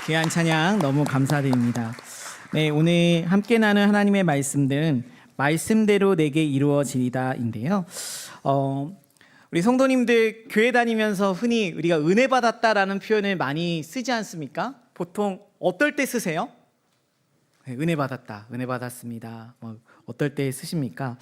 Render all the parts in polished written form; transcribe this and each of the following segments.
귀한 찬양 너무 감사드립니다. 네, 오늘 함께 나눈 하나님의 말씀들은 말씀대로 내게 이루어지리다인데요. 우리 성도님들 교회 다니면서 흔히 우리가 은혜 받았다라는 표현을 많이 쓰지 않습니까? 보통 어떨 때 쓰세요? 네, 은혜 받았다, 은혜 받았습니다. 어떨 때 쓰십니까?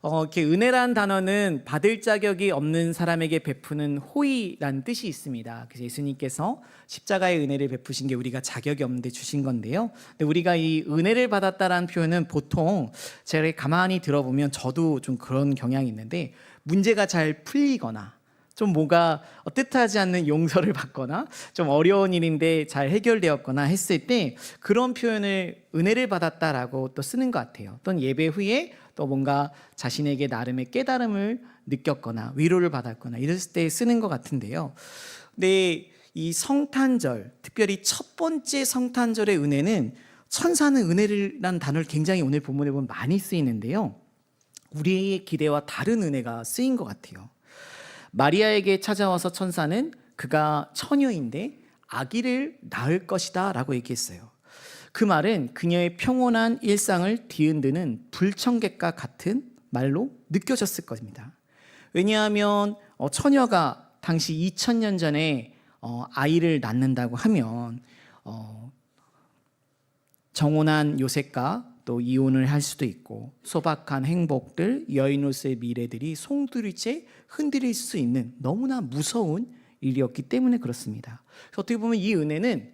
이렇게 은혜란 단어는 받을 자격이 없는 사람에게 베푸는 호의라는 뜻이 있습니다. 그래서 예수님께서 십자가의 은혜를 베푸신 게 우리가 자격이 없는데 주신 건데요. 근데 우리가 이 은혜를 받았다라는 표현은 보통 제가 가만히 들어보면 저도 좀 그런 경향이 있는데 문제가 잘 풀리거나 좀 뭐가 뜻하지 않는 용서를 받거나 좀 어려운 일인데 잘 해결되었거나 했을 때 그런 표현을 은혜를 받았다라고 또 쓰는 것 같아요. 또는 예배 후에 또 뭔가 자신에게 나름의 깨달음을 느꼈거나 위로를 받았거나 이랬을 때 쓰는 것 같은데요. 근데 이 성탄절, 특별히 첫 번째 성탄절의 은혜는 천사는 은혜라는 단어를 굉장히 오늘 본문에 보면 많이 쓰이는데요. 우리의 기대와 다른 은혜가 쓰인 것 같아요. 마리아에게 찾아와서 천사는 그가 처녀인데 아기를 낳을 것이다 라고 얘기했어요. 그 말은 그녀의 평온한 일상을 뒤흔드는 불청객과 같은 말로 느껴졌을 겁니다. 왜냐하면 처녀가 당시 2000년 전에 아이를 낳는다고 하면 정혼한 요셉과 또 이혼을 할 수도 있고 소박한 행복들, 여인으로서의 미래들이 송두리째 흔들릴 수 있는 너무나 무서운 일이었기 때문에 그렇습니다. 그래서 어떻게 보면 이 은혜는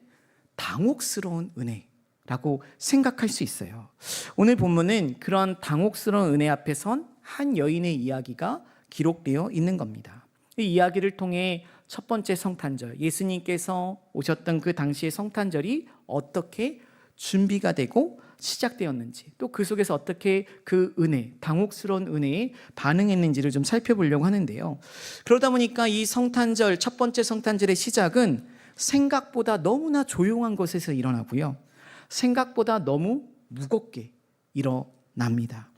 당혹스러운 은혜라고 생각할 수 있어요. 오늘 본문은 그런 당혹스러운 은혜 앞에 선 한 여인의 이야기가 기록되어 있는 겁니다. 이 이야기를 통해 첫 번째 성탄절, 예수님께서 오셨던 그 당시의 성탄절이 어떻게 준비가 되고 시작되었는지, 또 그 속에서 어떻게 그 은혜, 당혹스러운 은혜에 반응했는지를 좀 살펴보려고 하는데요. 그러다 보니까 이 성탄절, 첫 번째 성탄절의 시작은 생각보다 너무나 조용한 곳에서 일어나고요. 생각보다 너무 무겁게 일어납니다.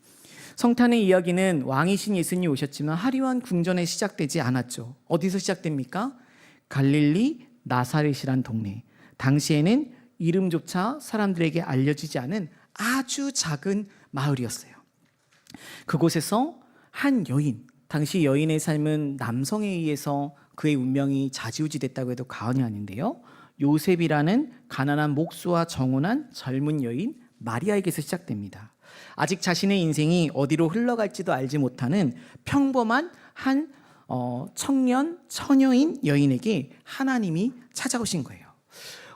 성탄의 이야기는 왕이신 예수님이 오셨지만 화려한 궁전에 시작되지 않았죠. 어디서 시작됩니까? 갈릴리 나사렛이란 동네. 당시에는 이름조차 사람들에게 알려지지 않은 아주 작은 마을이었어요. 그곳에서 한 여인, 당시 여인의 삶은 남성에 의해서 그의 운명이 좌지우지됐다고 해도 과언이 아닌데요. 요셉이라는 가난한 목수와 정혼한 젊은 여인 마리아에게서 시작됩니다. 아직 자신의 인생이 어디로 흘러갈지도 알지 못하는 평범한 한 청년, 처녀인 여인에게 하나님이 찾아오신 거예요.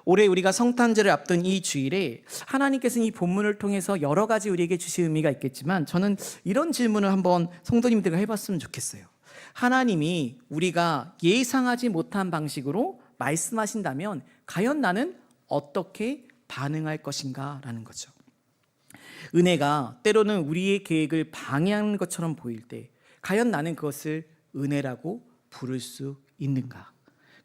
올해 우리가 성탄절을 앞둔 이 주일에 하나님께서는 이 본문을 통해서 여러 가지 우리에게 주실 의미가 있겠지만 저는 이런 질문을 한번 성도님들과 해봤으면 좋겠어요. 하나님이 우리가 예상하지 못한 방식으로 말씀하신다면 과연 나는 어떻게 반응할 것인가 라는 거죠. 은혜가 때로는 우리의 계획을 방해하는 것처럼 보일 때 과연 나는 그것을 은혜라고 부를 수 있는가?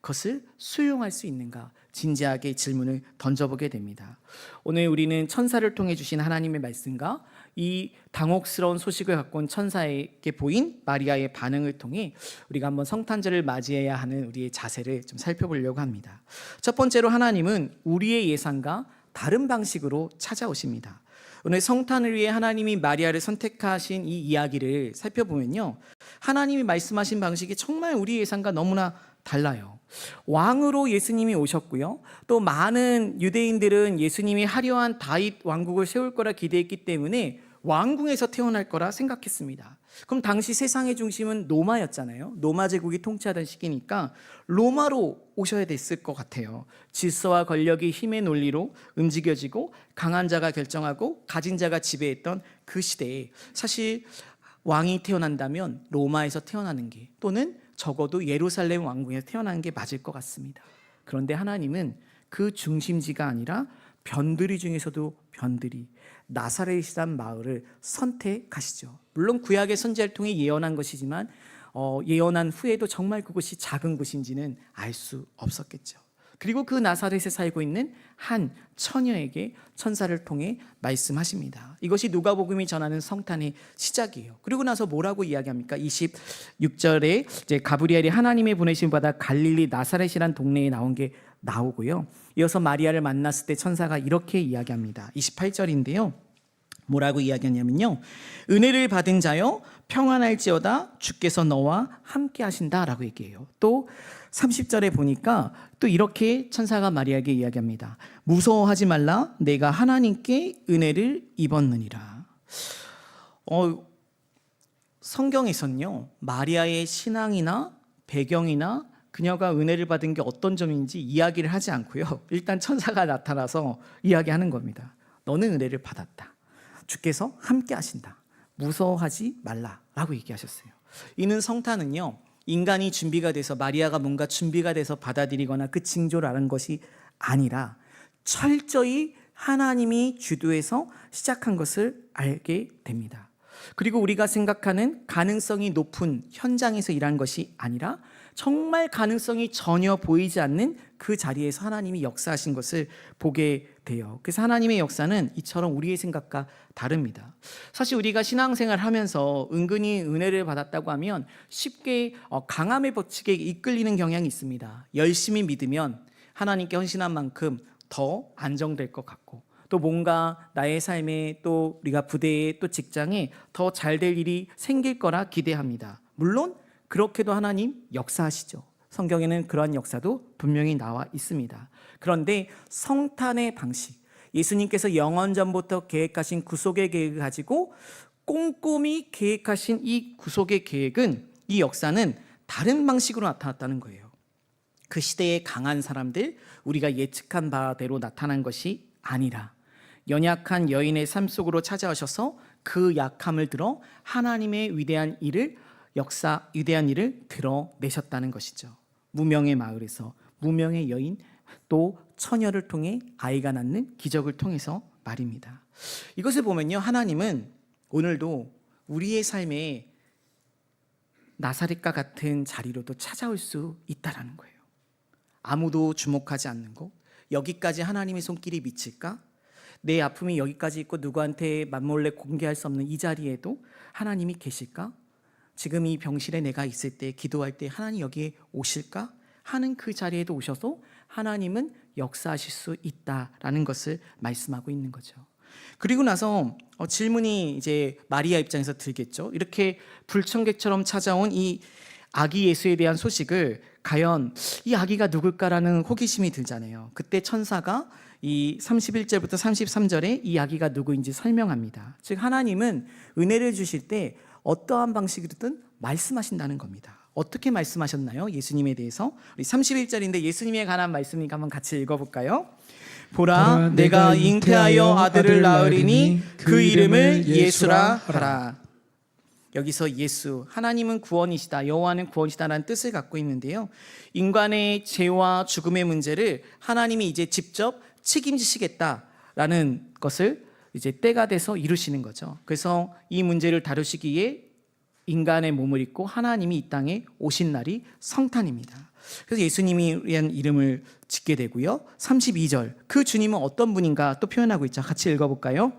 그것을 수용할 수 있는가? 진지하게 질문을 던져보게 됩니다. 오늘 우리는 천사를 통해 주신 하나님의 말씀과 이 당혹스러운 소식을 갖고 온 천사에게 보인 마리아의 반응을 통해 우리가 한번 성탄절을 맞이해야 하는 우리의 자세를 좀 살펴보려고 합니다. 첫 번째로 하나님은 우리의 예상과 다른 방식으로 찾아오십니다. 오늘 성탄을 위해 하나님이 마리아를 선택하신 이 이야기를 살펴보면요, 하나님이 말씀하신 방식이 정말 우리 예상과 너무나 달라요. 왕으로 예수님이 오셨고요, 또 많은 유대인들은 예수님이 화려한 다윗 왕국을 세울 거라 기대했기 때문에 왕궁에서 태어날 거라 생각했습니다. 그럼 당시 세상의 중심은 로마였잖아요. 로마 제국이 통치하던 시기니까 로마로 오셔야 됐을 것 같아요. 질서와 권력이 힘의 논리로 움직여지고 강한 자가 결정하고 가진 자가 지배했던 그 시대에 사실 왕이 태어난다면 로마에서 태어나는 게, 또는 적어도 예루살렘 왕궁에서 태어나는 게 맞을 것 같습니다. 그런데 하나님은 그 중심지가 아니라 변두리 중에서도 변두리, 나사렛이란 마을을 선택하시죠. 물론 구약의 선지자를 통해 예언한 것이지만 예언한 후에도 정말 그곳이 작은 곳인지는 알 수 없었겠죠. 그리고 그 나사렛에 살고 있는 한 처녀에게 천사를 통해 말씀하십니다. 이것이 누가복음이 전하는 성탄의 시작이에요. 그리고 나서 뭐라고 이야기합니까? 26절에 이제 가브리엘이 하나님의 보내심을 받아 갈릴리 나사렛이란 동네에 나온 게 나오고요. 이어서 마리아를 만났을 때 천사가 이렇게 이야기합니다. 28절인데요. 뭐라고 이야기하냐면요, 은혜를 받은 자여 평안할지어다 주께서 너와 함께 하신다라고 얘기해요. 또 30절에 보니까 또 이렇게 천사가 마리아에게 이야기합니다. 무서워하지 말라, 내가 하나님께 은혜를 입었느니라. 성경에서는요, 마리아의 신앙이나 배경이나 그녀가 은혜를 받은 게 어떤 점인지 이야기를 하지 않고요, 일단 천사가 나타나서 이야기하는 겁니다. 너는 은혜를 받았다, 주께서 함께 하신다, 무서워하지 말라라고 얘기하셨어요. 이는 성탄은요, 인간이 준비가 돼서, 마리아가 뭔가 준비가 돼서 받아들이거나 그 징조를 아는 것이 아니라 철저히 하나님이 주도해서 시작한 것을 알게 됩니다. 그리고 우리가 생각하는 가능성이 높은 현장에서 일한 것이 아니라 정말 가능성이 전혀 보이지 않는 그 자리에서 하나님이 역사하신 것을 보게 돼요. 그래서 하나님의 역사는 이처럼 우리의 생각과 다릅니다. 사실 우리가 신앙생활을 하면서 은근히 은혜를 받았다고 하면 쉽게 강함의 법칙에 이끌리는 경향이 있습니다. 열심히 믿으면 하나님께 헌신한 만큼 더 안정될 것 같고, 또 뭔가 나의 삶에, 또 우리가 부대에, 또 직장에 더 잘 될 일이 생길 거라 기대합니다. 물론 그렇게도 하나님 역사하시죠. 성경에는 그러한 역사도 분명히 나와 있습니다. 그런데 성탄의 방식, 예수님께서 영원 전부터 계획하신 구속의 계획을 가지고 꼼꼼히 계획하신 이 구속의 계획은, 이 역사는 다른 방식으로 나타났다는 거예요. 그 시대의 강한 사람들, 우리가 예측한 바대로 나타난 것이 아니라 연약한 여인의 삶 속으로 찾아오셔서 그 약함을 들어 하나님의 위대한 일을 드러내셨다는 것이죠. 무명의 마을에서 무명의 여인, 또 처녀를 통해 아이가 낳는 기적을 통해서 말입니다. 이것을 보면요, 하나님은 오늘도 우리의 삶에 나사렛과 같은 자리로도 찾아올 수 있다는 거예요. 아무도 주목하지 않는 곳, 여기까지 하나님의 손길이 미칠까? 내 아픔이 여기까지 있고 누구한테 맘몰래 공개할 수 없는 이 자리에도 하나님이 계실까? 지금 이 병실에 내가 있을 때, 기도할 때 하나님 여기에 오실까? 하는 그 자리에도 오셔서 하나님은 역사하실 수 있다라는 것을 말씀하고 있는 거죠. 그리고 나서 질문이 이제 마리아 입장에서 들겠죠. 이렇게 불청객처럼 찾아온 이 아기 예수에 대한 소식을 과연 이 아기가 누굴까라는 호기심이 들잖아요. 그때 천사가 이 31절부터 33절에 이 아기가 누구인지 설명합니다. 즉 하나님은 은혜를 주실 때 어떠한 방식이든 말씀하신다는 겁니다. 어떻게 말씀하셨나요? 예수님에 대해서. 우리 31절인데 예수님에 관한 말씀이니까 한번 같이 읽어볼까요? 보라, 내가 잉태하여 아들을 낳으리니 그 이름을 예수라 하라. 여기서 예수, 하나님은 구원이시다, 여호와는 구원이시다라는 뜻을 갖고 있는데요, 인간의 죄와 죽음의 문제를 하나님이 이제 직접 책임지시겠다라는 것을 이제 때가 돼서 이루시는 거죠. 그래서 이 문제를 다루시기에 인간의 몸을 입고 하나님이 이 땅에 오신 날이 성탄입니다. 그래서 예수님이 위한 이름을 짓게 되고요. 32절, 그 주님은 어떤 분인가 또 표현하고 있죠. 같이 읽어볼까요?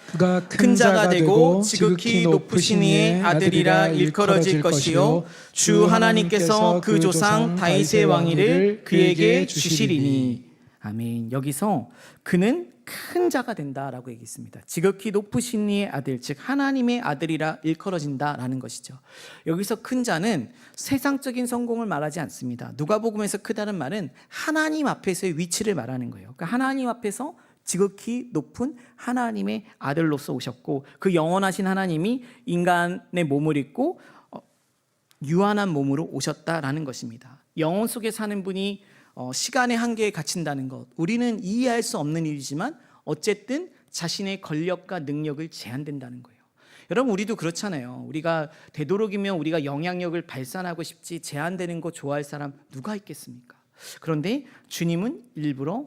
그가 큰 자가 되고 지극히 높으신 이의 아들이라 일컬어질 것이요 주 하나님께서 그 조상 다윗의 왕위를 그에게 주시리니. 아멘. 여기서 그는 큰 자가 된다라고 얘기했습니다. 지극히 높으신 이의 아들, 즉 하나님의 아들이라 일컬어진다라는 것이죠. 여기서 큰 자는 세상적인 성공을 말하지 않습니다. 누가복음에서 크다는 말은 하나님 앞에서의 위치를 말하는 거예요. 그러니까 하나님 앞에서 지극히 높은 하나님의 아들로서 오셨고, 그 영원하신 하나님이 인간의 몸을 입고 유한한 몸으로 오셨다라는 것입니다. 영혼 속에 사는 분이 시간의 한계에 갇힌다는 것, 우리는 이해할 수 없는 일이지만 어쨌든 자신의 권력과 능력을 제한된다는 거예요. 여러분, 우리도 그렇잖아요. 우리가 되도록이면 우리가 영향력을 발산하고 싶지, 제한되는 거 좋아할 사람 누가 있겠습니까? 그런데 주님은 일부러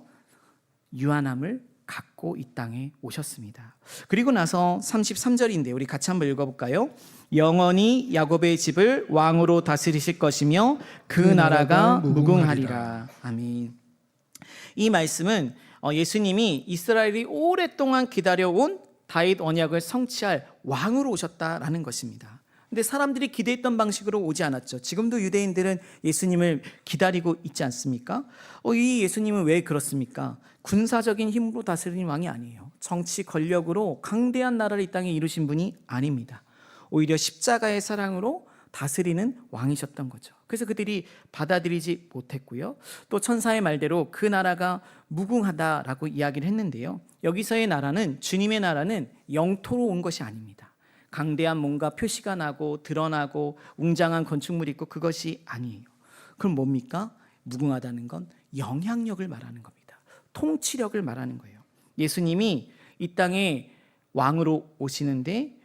유한함을 갖고 이 땅에 오셨습니다. 그리고 나서 33절인데 우리 같이 한번 읽어볼까요? 영원히 야곱의 집을 왕으로 다스리실 것이며 그 나라가 무궁하리라. 아멘. 이 말씀은 예수님이 이스라엘이 오랫동안 기다려온 다윗 언약을 성취할 왕으로 오셨다라는 것입니다. 근데 사람들이 기대했던 방식으로 오지 않았죠. 지금도 유대인들은 예수님을 기다리고 있지 않습니까? 이 예수님은 왜 그렇습니까? 군사적인 힘으로 다스리는 왕이 아니에요. 정치 권력으로 강대한 나라를 이 땅에 이루신 분이 아닙니다. 오히려 십자가의 사랑으로 다스리는 왕이셨던 거죠. 그래서 그들이 받아들이지 못했고요. 또 천사의 말대로 그 나라가 무궁하다라고 이야기를 했는데요. 여기서의 나라는, 주님의 나라는 영토로 온 것이 아닙니다. 강대한 뭔가 표시가 나고 드러나고 웅장한 건축물이 있고 그것이 아니에요. 그럼 뭡니까? 무궁하다는 건 영향력을 말하는 겁니다. 통치력을 말하는 거예요. 예수님이 이 땅에 왕으로 오시는데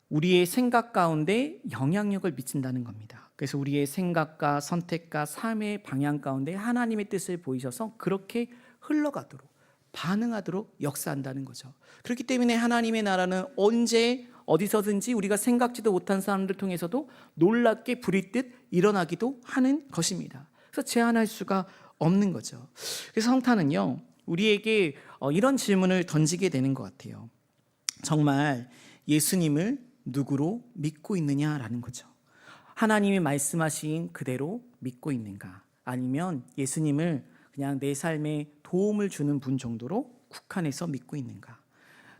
우리의 생각 가운데 영향력을 미친다는 겁니다. 그래서 우리의 생각과 선택과 삶의 방향 가운데 하나님의 뜻을 보이셔서 그렇게 흘러가도록, 반응하도록 역사한다는 거죠. 그렇기 때문에 하나님의 나라는 언제 어디서든지 우리가 생각지도 못한 사람들 통해서도 놀랍게 부리듯 일어나기도 하는 것입니다. 그래서 제한할 수가 없는 거죠. 그래서 성탄은요, 우리에게 이런 질문을 던지게 되는 것 같아요. 정말 예수님을 누구로 믿고 있느냐라는 거죠. 하나님이 말씀하신 그대로 믿고 있는가? 아니면 예수님을 그냥 내 삶에 도움을 주는 분 정도로 국한해서 믿고 있는가?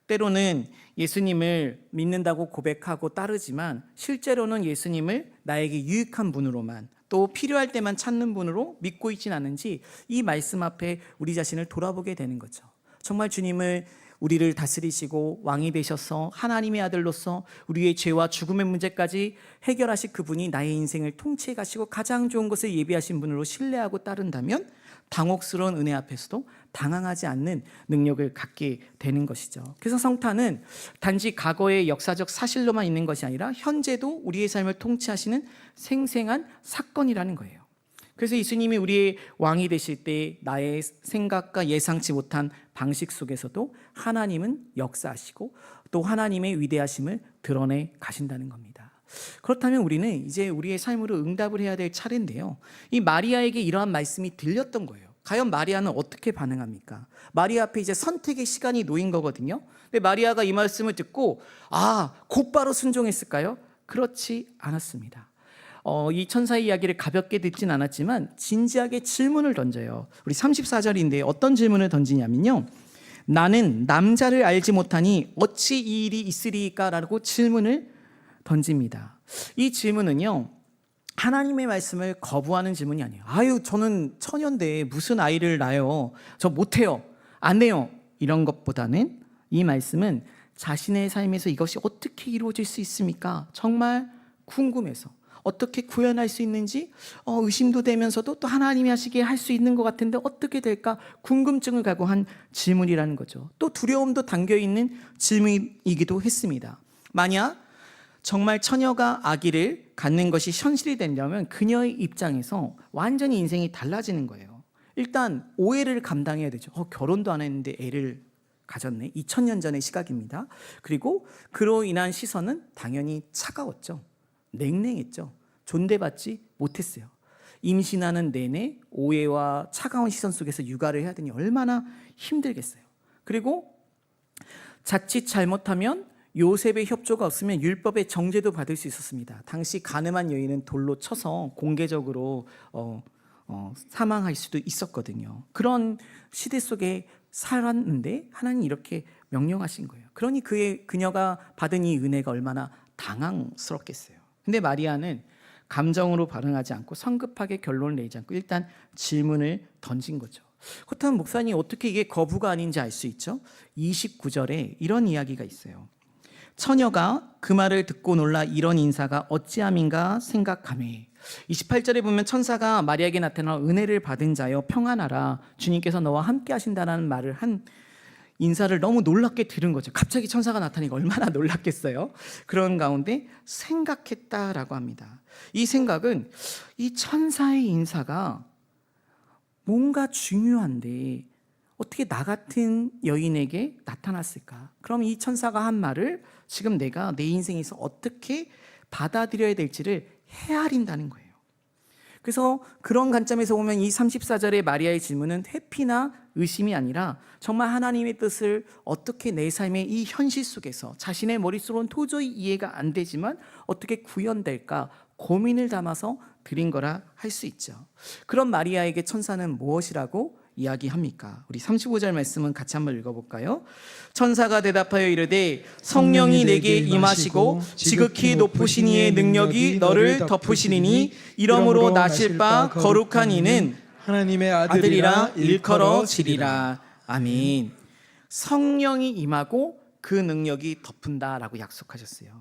때로는 예수님을 믿는다고 고백하고 따르지만 실제로는 예수님을 나에게 유익한 분으로만, 또 필요할 때만 찾는 분으로 믿고 있진 않은지 이 말씀 앞에 우리 자신을 돌아보게 되는 거죠. 정말 주님을, 우리를 다스리시고 왕이 되셔서 하나님의 아들로서 우리의 죄와 죽음의 문제까지 해결하실 그분이 나의 인생을 통치해 가시고 가장 좋은 것을 예비하신 분으로 신뢰하고 따른다면 당혹스러운 은혜 앞에서도 당황하지 않는 능력을 갖게 되는 것이죠. 그래서 성탄은 단지 과거의 역사적 사실로만 있는 것이 아니라 현재도 우리의 삶을 통치하시는 생생한 사건이라는 거예요. 그래서 예수님이 우리의 왕이 되실 때 나의 생각과 예상치 못한 방식 속에서도 하나님은 역사하시고 또 하나님의 위대하심을 드러내 가신다는 겁니다. 그렇다면 우리는 이제 우리의 삶으로 응답을 해야 될 차례인데요. 이 마리아에게 이러한 말씀이 들렸던 거예요. 과연 마리아는 어떻게 반응합니까? 마리아 앞에 이제 선택의 시간이 놓인 거거든요. 근데 마리아가 이 말씀을 듣고 곧바로 순종했을까요? 그렇지 않았습니다. 이 천사의 이야기를 가볍게 듣진 않았지만 진지하게 질문을 던져요. 우리 34절인데 어떤 질문을 던지냐면요, 나는 남자를 알지 못하니 어찌 이 일이 있으리까? 라고 질문을 던집니다. 이 질문은요, 하나님의 말씀을 거부하는 질문이 아니에요. 저는 처녀인데 무슨 아이를 낳아요? 저 못해요, 안 돼요, 이런 것보다는 이 말씀은 자신의 삶에서 이것이 어떻게 이루어질 수 있습니까? 정말 궁금해서, 어떻게 구현할 수 있는지 의심도 되면서도 또 하나님이 하시기에 할 수 있는 것 같은데 어떻게 될까? 궁금증을 갖고 한 질문이라는 거죠. 또 두려움도 담겨있는 질문이기도 했습니다. 만약 정말 처녀가 아기를 갖는 것이 현실이 된다면 그녀의 입장에서 완전히 인생이 달라지는 거예요. 일단 오해를 감당해야 되죠. 결혼도 안 했는데 애를 가졌네. 2000년 전의 시각입니다. 그리고 그로 인한 시선은 당연히 차가웠죠. 냉랭했죠. 존대받지 못했어요. 임신하는 내내 오해와 차가운 시선 속에서 육아를 해야 되니 얼마나 힘들겠어요. 그리고 자칫 잘못하면 요셉의 협조가 없으면 율법의 정죄도 받을 수 있었습니다. 당시 가늠한 여인은 돌로 쳐서 공개적으로 사망할 수도 있었거든요. 그런 시대 속에 살았는데 하나님 이렇게 명령하신 거예요. 그러니 그녀가 받은 이 은혜가 얼마나 당황스럽겠어요. 근데 마리아는 감정으로 반응하지 않고 성급하게 결론을 내지 않고 일단 질문을 던진 거죠. 그렇다면 목사님 어떻게 이게 거부가 아닌지 알 수 있죠? 29절에 이런 이야기가 있어요. 처녀가 그 말을 듣고 놀라 이런 인사가 어찌함인가 생각하매. 28절에 보면 천사가 마리아에게 나타나 은혜를 받은 자여 평안하라, 주님께서 너와 함께 하신다는 말을 한 인사를 너무 놀랍게 들은 거죠. 갑자기 천사가 나타나니까 얼마나 놀랐겠어요. 그런 가운데 생각했다라고 합니다. 이 생각은 이 천사의 인사가 뭔가 중요한데 어떻게 나 같은 여인에게 나타났을까? 그럼 이 천사가 한 말을 지금 내가 내 인생에서 어떻게 받아들여야 될지를 헤아린다는 거예요. 그래서 그런 관점에서 보면 이 34절의 마리아의 질문은 회피나 의심이 아니라 정말 하나님의 뜻을 어떻게 내 삶의 이 현실 속에서 자신의 머릿속으로는 도저히 이해가 안 되지만 어떻게 구현될까 고민을 담아서 드린 거라 할 수 있죠. 그런 마리아에게 천사는 무엇이라고 이야기합니까? 우리 35절 말씀은 같이 한번 읽어볼까요? 천사가 대답하여 이르되 성령이 내게 임하시고 지극히 높으신 이의 능력이 너를 덮으시리니 이러므로 나실 바 거룩한 이는 하나님의 아들이라 일컬어지리라. 아멘. 성령이 임하고 그 능력이 덮은다라고 약속하셨어요.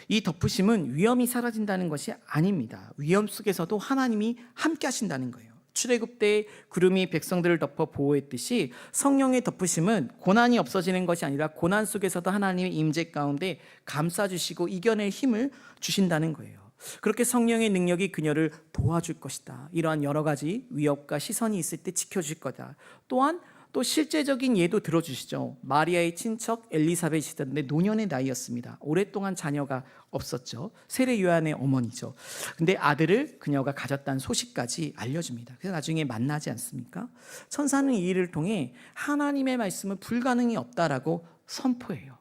이 덮으심은 위험이 사라진다는 것이 아닙니다. 위험 속에서도 하나님이 함께 하신다는 거예요. 출애굽 때 구름이 백성들을 덮어 보호했듯이 성령의 덮으심은 고난이 없어지는 것이 아니라 고난 속에서도 하나님의 임재 가운데 감싸주시고 이겨낼 힘을 주신다는 거예요. 그렇게 성령의 능력이 그녀를 도와줄 것이다. 이러한 여러 가지 위협과 시선이 있을 때 지켜줄 거다. 또한 또 실제적인 예도 들어주시죠. 마리아의 친척 엘리사벳이었는데 노년의 나이였습니다. 오랫동안 자녀가 없었죠. 세례 요한의 어머니죠. 근데 아들을 그녀가 가졌다는 소식까지 알려줍니다. 그래서 나중에 만나지 않습니까? 천사는 이 일을 통해 하나님의 말씀은 불가능이 없다라고 선포해요.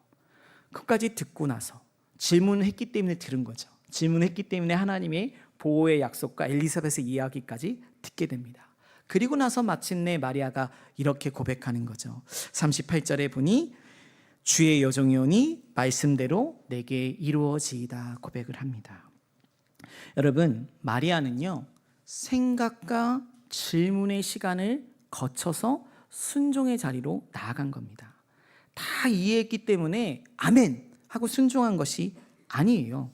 그것까지 듣고 나서 질문을 했기 때문에 들은 거죠. 질문했기 때문에 하나님의 보호의 약속과 엘리사벳의 이야기까지 듣게 됩니다. 그리고 나서 마침내 마리아가 이렇게 고백하는 거죠. 38절에 보니 주의 여종이오니 말씀대로 내게 이루어지이다 고백을 합니다. 여러분, 마리아는요 생각과 질문의 시간을 거쳐서 순종의 자리로 나아간 겁니다. 다 이해했기 때문에 아멘 하고 순종한 것이 아니에요.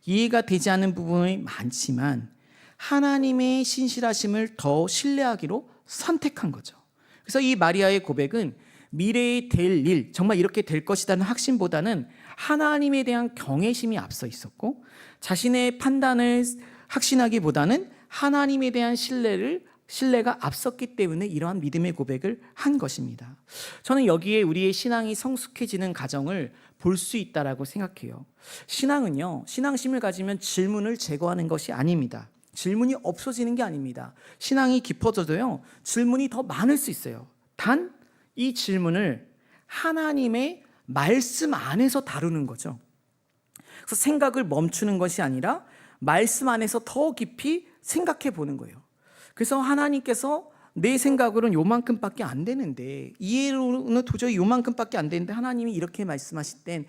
이해가 되지 않는 부분이 많지만 하나님의 신실하심을 더 신뢰하기로 선택한 거죠. 그래서 이 마리아의 고백은 미래에 될 일, 정말 이렇게 될 것이라는 확신보다는 하나님에 대한 경외심이 앞서 있었고 자신의 판단을 확신하기보다는 하나님에 대한 신뢰가 앞섰기 때문에 이러한 믿음의 고백을 한 것입니다. 저는 여기에 우리의 신앙이 성숙해지는 과정을 볼 수 있다라고 생각해요. 신앙은요, 신앙심을 가지면 질문을 제거하는 것이 아닙니다. 질문이 없어지는 게 아닙니다. 신앙이 깊어져도요, 질문이 더 많을 수 있어요. 단, 이 질문을 하나님의 말씀 안에서 다루는 거죠. 그래서 생각을 멈추는 것이 아니라 말씀 안에서 더 깊이 생각해 보는 거예요. 그래서 하나님께서 내 생각으로는 요만큼밖에 안 되는데, 이해로는 도저히 요만큼밖에 안 되는데 하나님이 이렇게 말씀하실 땐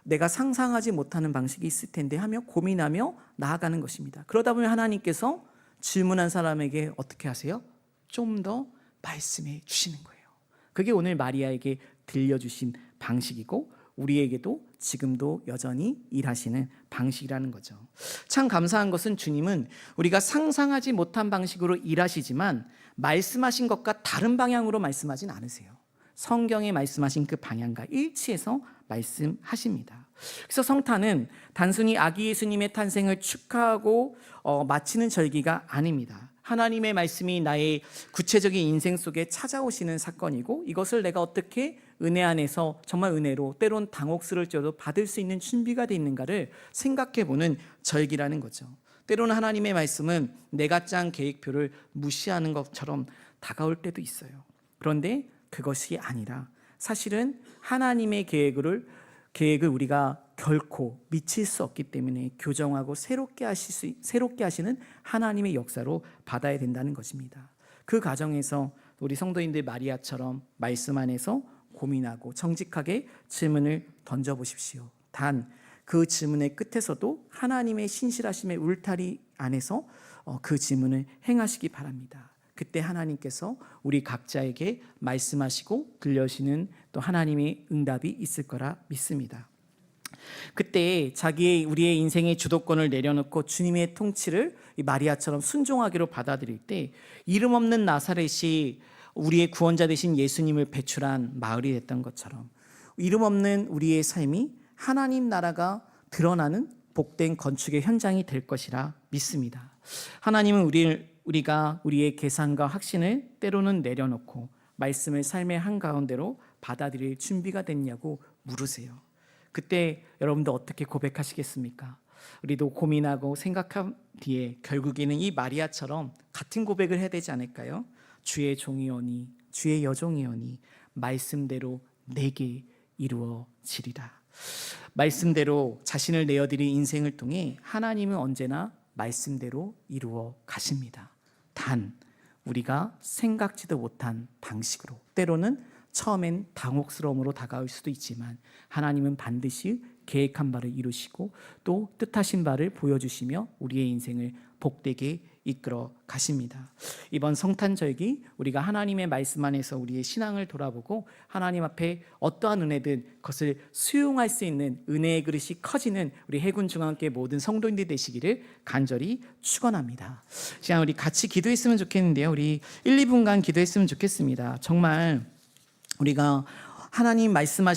내가 상상하지 못하는 방식이 있을 텐데 하며 고민하며 나아가는 것입니다. 그러다 보면 하나님께서 질문한 사람에게 어떻게 하세요? 좀 더 말씀해 주시는 거예요. 그게 오늘 마리아에게 들려주신 방식이고 우리에게도 지금도 여전히 일하시는 방식이라는 거죠. 참 감사한 것은 주님은 우리가 상상하지 못한 방식으로 일하시지만 말씀하신 것과 다른 방향으로 말씀하진 않으세요. 성경에 말씀하신 그 방향과 일치해서 말씀하십니다. 그래서 성탄은 단순히 아기 예수님의 탄생을 축하하고 마치는 절기가 아닙니다. 하나님의 말씀이 나의 구체적인 인생 속에 찾아오시는 사건이고 이것을 내가 어떻게 은혜 안에서 정말 은혜로 때론 당혹스러울지라도 받을 수 있는 준비가 되어 있는가를 생각해보는 절기라는 거죠. 때로는 하나님의 말씀은 내가 짠 계획표를 무시하는 것처럼 다가올 때도 있어요. 그런데 그것이 아니라 사실은 하나님의 계획을 우리가 결코 미칠 수 없기 때문에 교정하고 새롭게 하시는 하나님의 역사로 받아야 된다는 것입니다. 그 과정에서 우리 성도인들 마리아처럼 말씀 안에서 고민하고 정직하게 질문을 던져보십시오. 단 그 질문의 끝에서도 하나님의 신실하심의 울타리 안에서 그 질문을 행하시기 바랍니다. 그때 하나님께서 우리 각자에게 말씀하시고 들려주시는 또 하나님의 응답이 있을 거라 믿습니다. 그때 우리의 인생의 주도권을 내려놓고 주님의 통치를 마리아처럼 순종하기로 받아들일 때 이름 없는 나사렛이 우리의 구원자 되신 예수님을 배출한 마을이 됐던 것처럼 이름 없는 우리의 삶이 하나님 나라가 드러나는 복된 건축의 현장이 될 것이라 믿습니다. 하나님은 우리가 우리의 계산과 확신을 때로는 내려놓고 말씀을 삶의 한가운데로 받아들일 준비가 됐냐고 물으세요. 그때 여러분도 어떻게 고백하시겠습니까? 우리도 고민하고 생각한 뒤에 결국에는 이 마리아처럼 같은 고백을 해야 되지 않을까요? 주의 종이오니 주의 여종이오니 말씀대로 내게 이루어지리라. 말씀대로 자신을 내어드린 인생을 통해 하나님은 언제나 말씀대로 이루어 가십니다. 단 우리가 생각지도 못한 방식으로, 때로는 처음엔 당혹스러움으로 다가올 수도 있지만 하나님은 반드시 계획한 바를 이루시고 또 뜻하신 바를 보여주시며 우리의 인생을 복되게 이끌어 가십니다. 이번 성탄절기 우리가 하나님의 말씀 안에서 우리의 신앙을 돌아보고 하나님 앞에 어떠한 은혜든 그것을 수용할 수 있는 은혜의 그릇이 커지는 우리 해군중앙교회 모든 성도인들 되시기를 간절히 축원합니다. 시간 우리 같이 기도했으면 좋겠는데요. 우리 1, 2분간 기도했으면 좋겠습니다. 정말 우리가 하나님 말씀하신